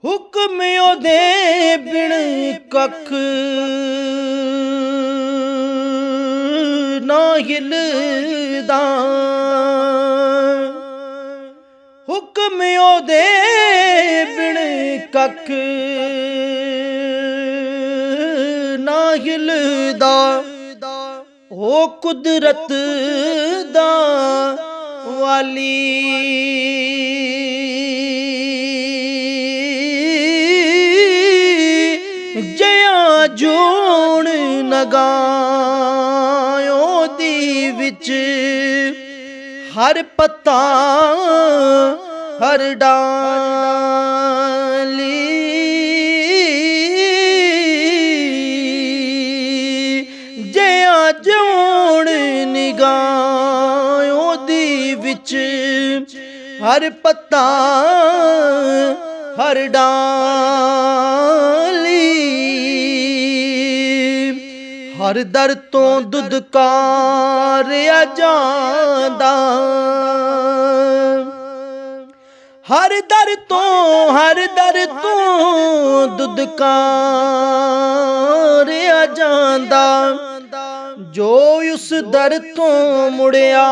ਹੁਕਮ ਉਹਦੇ ਬਿਨ ਕੱਖ ਨਾ ਹਿਲਦਾ, ਹੁਕਮ ਉਹਦੇ ਬਿਨ ਕੱਖ ਨਾ ਹਿਲਦਾ। ਉਹ ਕੁਦਰਤ ਦਾ ਵਾਲੀ ਜਿਆ ਜੋਣ ਨਗਾਇਓ ਦੀ ਵਿੱਚ ਹਰ ਪੱਤਾ ਹਰ ਡਾਲੀ ਜਿਆ ਜੋਣ ਨਿਗਾਇਓ ਦੀ ਵਿੱਚ ਹਰ ਪੱਤਾ ਹਰ ਡਾਲੀ। ਹਰ ਦਰ ਤੋਂ ਦੁਦਕਾਰਿਆ ਜਾਂਦਾ, ਹਰ ਦਰ ਤੋਂ ਦੁਦਕਾਰਿਆ ਜਾਂਦਾ। ਜੋ ਉਸ ਦਰ ਤੋਂ ਮੁੜਿਆ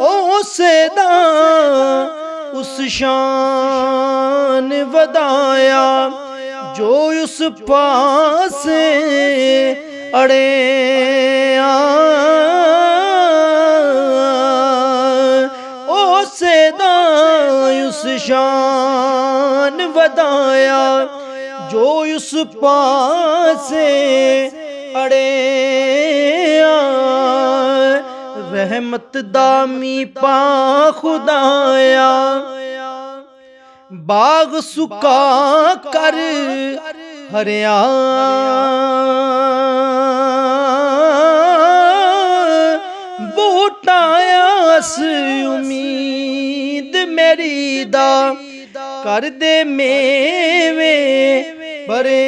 ਉਸੇ ਦਾ ਉਸ ਸ਼ਾਨ ਵਧਾਇਆ। ਜੋ ਉਸ ਪਾਸੇ ਅੜਿਆ ਉਸੇ ਦਾ ਉਸ ਸ਼ਾਨ ਵਧਾਇਆ। ਜੋ ਉਸ ਪਾਸੇ ਅੜਿਆ ਰਹਿਮਤ ਦਾ ਮੀਂਹ ਪਾ ਖੁਦਾਇਆ। ਬਾਗ ਸੁਕਾ ਕਰ ਹਰਿਆ, ਬੂਟਾ ਆਸ ਉਮੀਦ ਮੇਰੀ ਦਾ ਕਰ ਦੇ ਮੇਵੇ ਭਰੇ।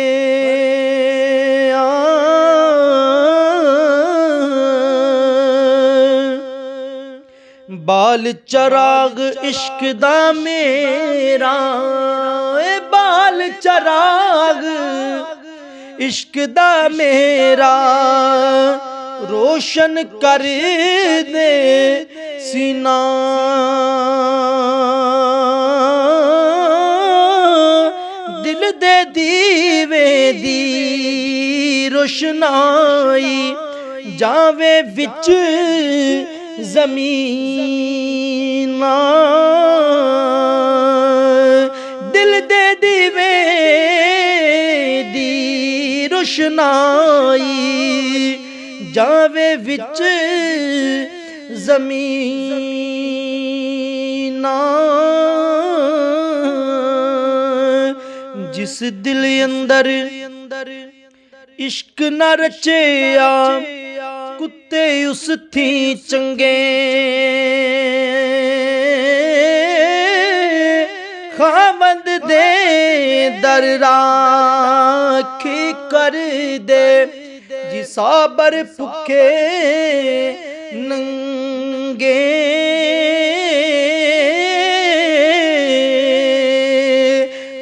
ਬਾਲ ਚਰਾਗ ਇਸ਼ਕ ਦਾ ਮੇਰਾ, ਬਾਲ ਚਰਾਗ ਇਸ਼ਕ ਦਾ ਮੇਰਾ ਰੋਸ਼ਨ ਕਰ ਦੇ ਸੀਨਾ। ਦਿਲ ਦੇ ਦੀਵੇ ਦੀ ਰੋਸ਼ਨਾਈ ਜਾਵੇ ਵਿੱਚ ਜ਼ਮੀਨਾਂ। ਦਿਲ ਦੇ ਦੀਵੇ ਦੀ ਰੋਸ਼ਨਾਈ ਜਾਵੇ ਵਿੱਚ ਜ਼ਮੀਨਾਂ। ਜਿਸ ਦਿਲ ਅੰਦਰ ਇਸ਼ਕ ਨਾ ਰਚਿਆ ਕੁੱਤੇ ਉਸ ਥੀ ਚੰਗੇ। ਖਾਵੰਦ ਦੇ ਦਰ ਰਾਖੀ ਕਰ ਦੇ ਜੀ ਸਾਬਰ ਭੁੱਖੇ ਨੰਗੇ।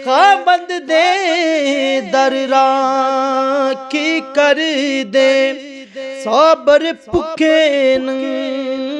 ਖਾਵੰਦ ਦੇ ਦਰ ਰਾਖੀ ਕਰ ਦੇ ਸਾਬਰ ਭੁੱਖੇ ਨੰਗੇ।